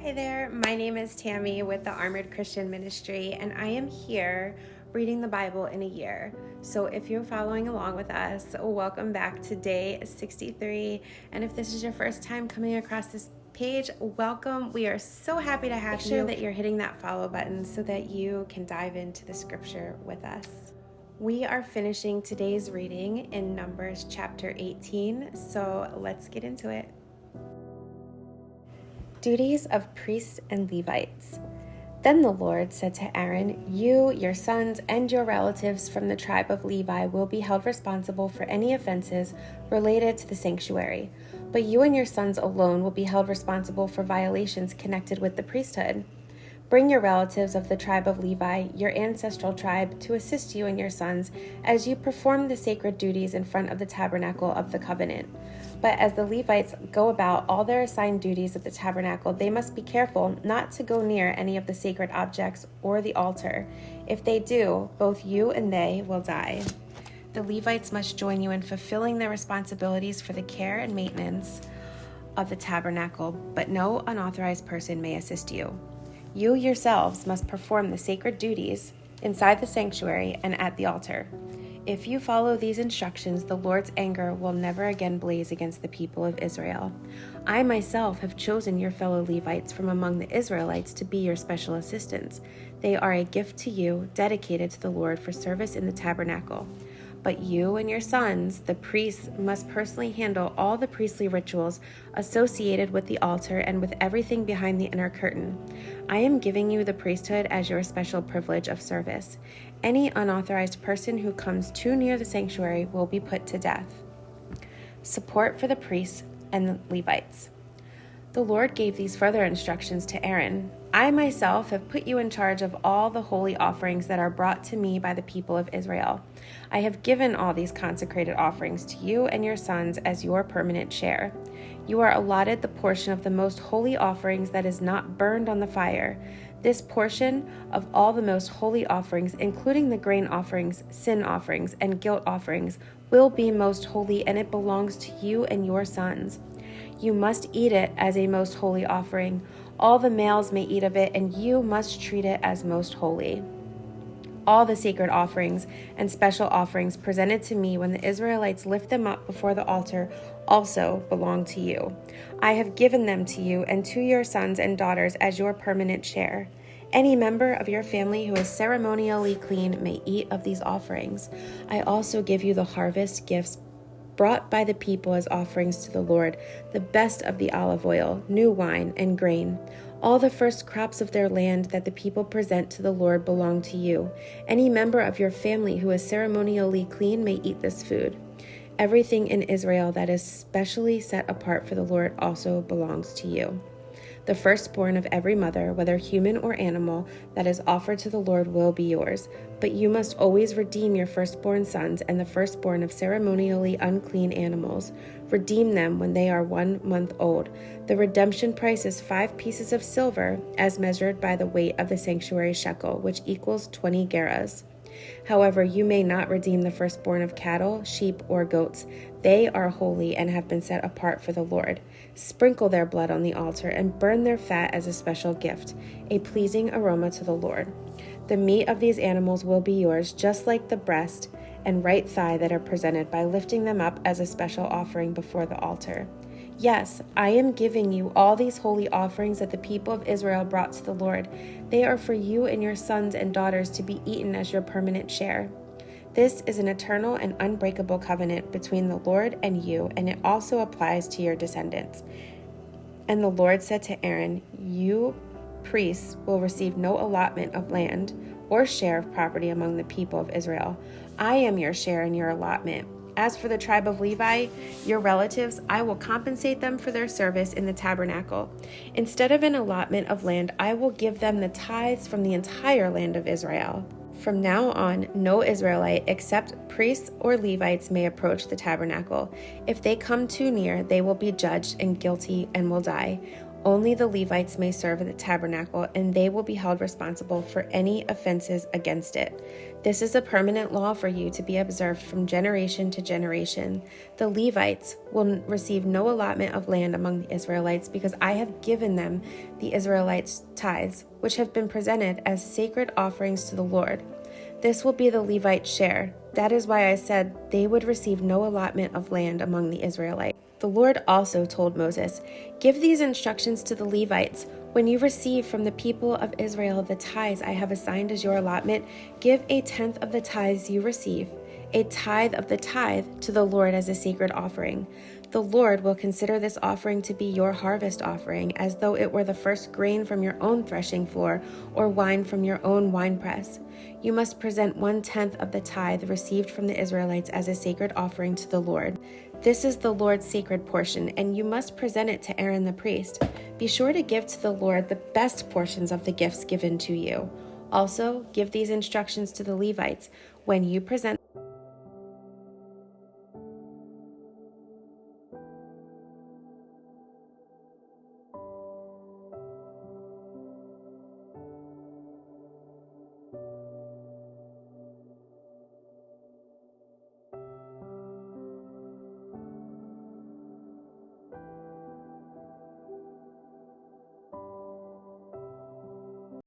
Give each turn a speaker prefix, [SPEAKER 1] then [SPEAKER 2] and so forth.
[SPEAKER 1] Hi there, my name is Tammy with the Armored Christian Ministry, and I am here reading the Bible in a year. So if you're following along with us, welcome back to day 63. And if this is your first time coming across this page, welcome. We are so happy to have you. Make sure that you're hitting that follow button so that you can dive into the scripture with us. We are finishing today's reading in Numbers chapter 18, so let's get into it. Duties of priests and Levites. Then the Lord said to Aaron, "You, your sons, and your relatives from the tribe of Levi will be held responsible for any offenses related to the sanctuary, but you and your sons alone will be held responsible for violations connected with the priesthood. Bring your relatives of the tribe of Levi, your ancestral tribe, to assist you and your sons as you perform the sacred duties in front of the tabernacle of the covenant. But as the Levites go about all their assigned duties at the tabernacle, they must be careful not to go near any of the sacred objects or the altar. If they do, both you and they will die. The Levites must join you in fulfilling their responsibilities for the care and maintenance of the tabernacle, but no unauthorized person may assist you. You yourselves must perform the sacred duties inside the sanctuary and at the altar. If you follow these instructions, the Lord's anger will never again blaze against the people of Israel. I myself have chosen your fellow Levites from among the Israelites to be your special assistants. They are a gift to you, dedicated to the Lord for service in the tabernacle. But you and your sons, the priests, must personally handle all the priestly rituals associated with the altar and with everything behind the inner curtain. I am giving you the priesthood as your special privilege of service. Any unauthorized person who comes too near the sanctuary will be put to death." Support for the priests and the Levites. The Lord gave these further instructions to Aaron. "I myself have put you in charge of all the holy offerings that are brought to me by the people of Israel. I have given all these consecrated offerings to you and your sons as your permanent share. You are allotted the portion of the most holy offerings that is not burned on the fire. This portion of all the most holy offerings, including the grain offerings, sin offerings, and guilt offerings, will be most holy, and it belongs to you and your sons. You must eat it as a most holy offering. All the males may eat of it, and you must treat it as most holy. All the sacred offerings and special offerings presented to me when the Israelites lift them up before the altar also belong to you. I have given them to you and to your sons and daughters as your permanent share. Any member of your family who is ceremonially clean may eat of these offerings. I also give you the harvest gifts brought by the people as offerings to the Lord, the best of the olive oil, new wine, and grain. All the first crops of their land that the people present to the Lord belong to you. Any member of your family who is ceremonially clean may eat this food. Everything in Israel that is specially set apart for the Lord also belongs to you. The firstborn of every mother, whether human or animal, that is offered to the Lord will be yours. But you must always redeem your firstborn sons and the firstborn of ceremonially unclean animals. Redeem them when they are 1 month old. The redemption price is 5 pieces of silver, as measured by the weight of the sanctuary shekel, which equals 20 gerahs. However, you may not redeem the firstborn of cattle, sheep, or goats. They are holy and have been set apart for the Lord. Sprinkle their blood on the altar and burn their fat as a special gift, a pleasing aroma to the Lord. The meat of these animals will be yours, just like the breast and right thigh that are presented by lifting them up as a special offering before the altar. Yes, I am giving you all these holy offerings that the people of Israel brought to the Lord. They are for you and your sons and daughters to be eaten as your permanent share. This is an eternal and unbreakable covenant between the Lord and you, and it also applies to your descendants." And the Lord said to Aaron, "You priests will receive no allotment of land or share of property among the people of Israel. I am your share in your allotment. As for the tribe of Levi, your relatives, I will compensate them for their service in the tabernacle. Instead of an allotment of land, I will give them the tithes from the entire land of Israel. From now on, no Israelite except priests or Levites may approach the tabernacle. If they come too near, they will be judged and guilty and will die. Only the Levites may serve at the tabernacle, and they will be held responsible for any offenses against it. This is a permanent law for you to be observed from generation to generation. The Levites will receive no allotment of land among the Israelites, because I have given them the Israelites' tithes, which have been presented as sacred offerings to the Lord. This will be the Levites' share. That is why I said they would receive no allotment of land among the Israelites. The Lord also told Moses, "Give these instructions to the Levites. When you receive from the people of Israel the tithes I have assigned as your allotment, give a tenth of the tithes you receive, a tithe of the tithe, to the Lord as a sacred offering. The Lord will consider this offering to be your harvest offering, as though it were the first grain from your own threshing floor or wine from your own winepress. You must present 1/10 of the tithe received from the Israelites as a sacred offering to the Lord. This is the Lord's sacred portion, and you must present it to Aaron the priest. Be sure to give to the Lord the best portions of the gifts given to you. Also, give these instructions to the Levites. When you present